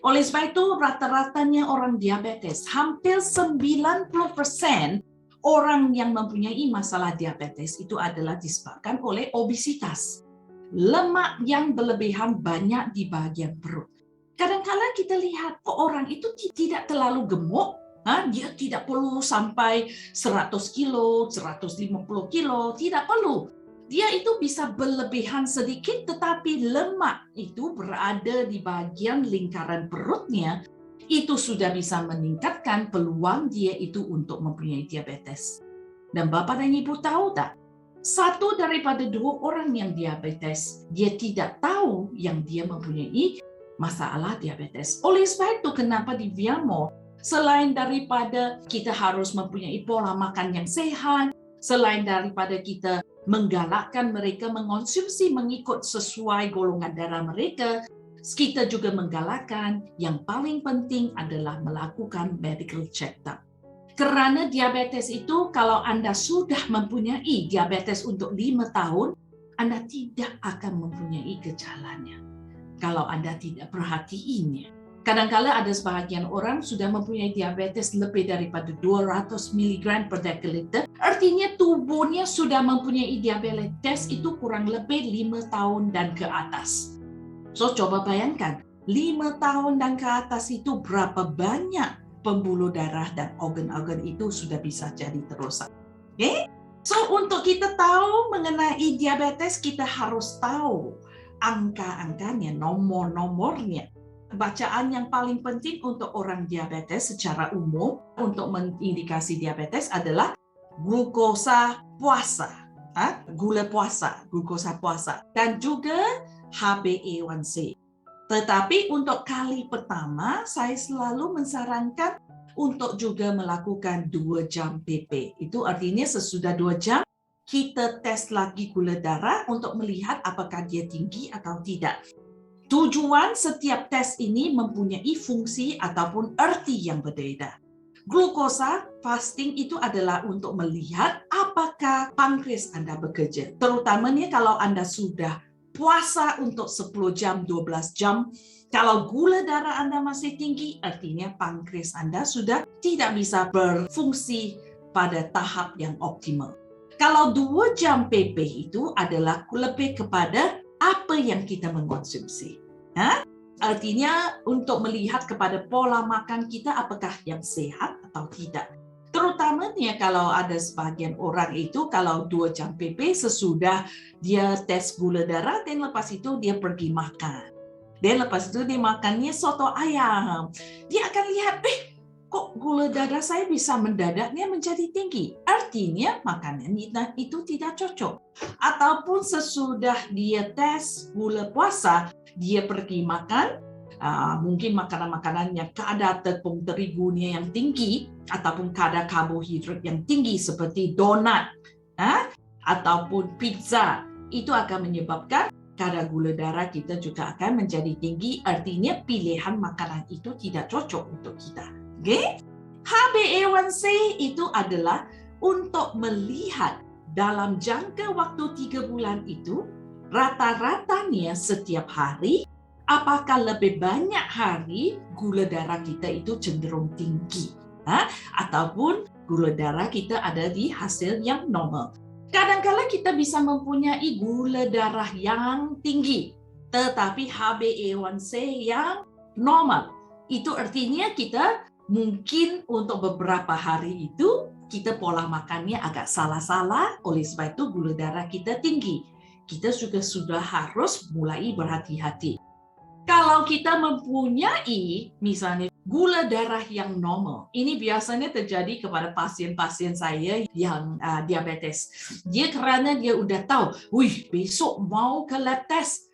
Oleh sebab itu, rata-ratanya orang diabetes, hampir 90% orang yang mempunyai masalah diabetes itu adalah disebabkan oleh obesitas. Lemak yang berlebihan banyak di bahagian perut. Kadang-kadang kita lihat orang itu tidak terlalu gemuk, dia tidak perlu sampai 100 kilo, 150 kilo, tidak perlu. Dia itu bisa berlebihan sedikit, tetapi lemak itu berada di bagian lingkaran perutnya, itu sudah bisa meningkatkan peluang dia itu untuk mempunyai diabetes. Dan Bapak dan Ibu tahu tak? 1 daripada 2 orang yang diabetes, dia tidak tahu yang dia mempunyai masalah diabetes. Oleh sebab itu, kenapa di Viamo, selain daripada kita harus mempunyai pola makan yang sehat, selain daripada kita menggalakkan mereka mengonsumsi mengikut sesuai golongan darah mereka, kita juga menggalakkan yang paling penting adalah melakukan medical check-up. Kerana diabetes itu, kalau Anda sudah mempunyai diabetes untuk 5 tahun, Anda tidak akan mempunyai gejalanya kalau Anda tidak perhatiinya. Kadang-kadang ada sebahagian orang sudah mempunyai diabetes lebih daripada 200 mg per dekaliter. Artinya tubuhnya sudah mempunyai diabetes itu kurang lebih 5 tahun dan ke atas. So, coba bayangkan, 5 tahun dan ke atas itu berapa banyak pembuluh darah dan organ-organ itu sudah bisa jadi terusak. Okay? So, untuk kita tahu mengenai diabetes, kita harus tahu angka-angkanya, nomor-nomornya. Bacaan yang paling penting untuk orang diabetes secara umum untuk mengindikasi diabetes adalah glukosa puasa, gula puasa, glukosa puasa, dan juga HbA1c. Tetapi untuk kali pertama, saya selalu menyarankan untuk juga melakukan 2 jam PP. Itu artinya sesudah 2 jam, kita tes lagi gula darah untuk melihat apakah dia tinggi atau tidak. Tujuan setiap tes ini mempunyai fungsi ataupun erti yang berbeda. Glukosa fasting itu adalah untuk melihat apakah pankreas Anda bekerja. Terutamanya kalau Anda sudah puasa untuk 10 jam, 12 jam, kalau gula darah Anda masih tinggi, artinya pankreas Anda sudah tidak bisa berfungsi pada tahap yang optimal. Kalau 2 jam PP itu adalah lebih kepada apa yang kita mengkonsumsi. Artinya untuk melihat kepada pola makan kita apakah yang sehat atau tidak. Terutamanya kalau ada sebagian orang itu kalau 2 jam PP sesudah dia tes gula darah dan lepas itu dia pergi makan. Dan lepas itu dia makannya soto ayam. Dia akan lihat, kok gula darah saya bisa mendadaknya menjadi tinggi. Artinya makanan itu tidak cocok. Ataupun sesudah dia tes gula puasa, dia pergi makan, mungkin makanan-makanan yang kadar tepung terigunya yang tinggi ataupun kadar karbohidrat yang tinggi seperti donat ataupun pizza, itu akan menyebabkan kadar gula darah kita juga akan menjadi tinggi. Artinya pilihan makanan itu tidak cocok untuk kita. Okay? HbA1c itu adalah untuk melihat dalam jangka waktu 3 bulan itu rata-ratanya setiap hari apakah lebih banyak hari gula darah kita itu cenderung tinggi ataupun gula darah kita ada di hasil yang normal. Kadang-kadang kita bisa mempunyai gula darah yang tinggi tetapi HbA1c yang normal. Itu artinya kita mungkin untuk beberapa hari itu kita pola makannya agak salah-salah, oleh sebab itu gula darah kita tinggi. Kita juga sudah harus mulai berhati-hati. Kalau kita mempunyai misalnya gula darah yang normal, ini biasanya terjadi kepada pasien-pasien saya yang diabetes. Dia kerana dia udah tahu, besok mau ke lab test,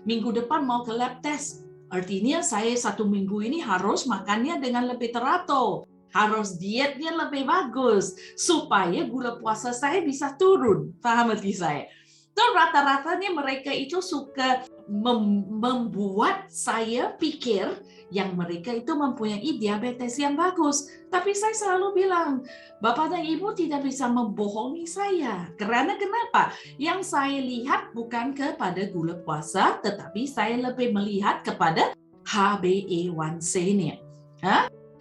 minggu depan mau ke lab test. Artinya saya 1 minggu ini harus makannya dengan lebih teratur. Harus dietnya lebih bagus supaya gula puasa saya bisa turun. Paham arti saya? So, rata-ratanya mereka itu suka membuat saya pikir yang mereka itu mempunyai diabetes yang bagus. Tapi saya selalu bilang, Bapak dan Ibu tidak bisa membohongi saya. Karena kenapa? Yang saya lihat bukan kepada gula puasa, tetapi saya lebih melihat kepada HbA1c-nya.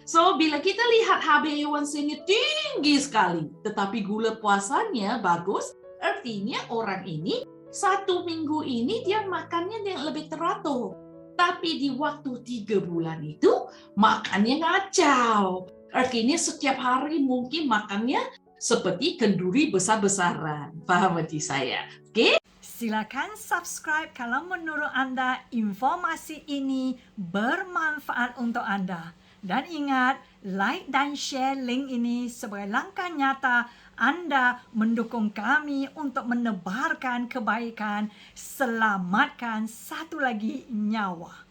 So, bila kita lihat HbA1c-nya tinggi sekali, tetapi gula puasanya bagus, artinya orang ini 1 minggu ini dia makannya yang lebih teratur. Tapi di waktu 3 bulan itu, makannya ngacau. Artinya setiap hari mungkin makannya seperti kenduri besar-besaran. Paham arti saya? Oke? Silakan subscribe kalau menurut Anda informasi ini bermanfaat untuk Anda. Dan ingat, like dan share link ini sebagai langkah nyata Anda mendukung kami untuk menebarkan kebaikan, selamatkan satu lagi nyawa.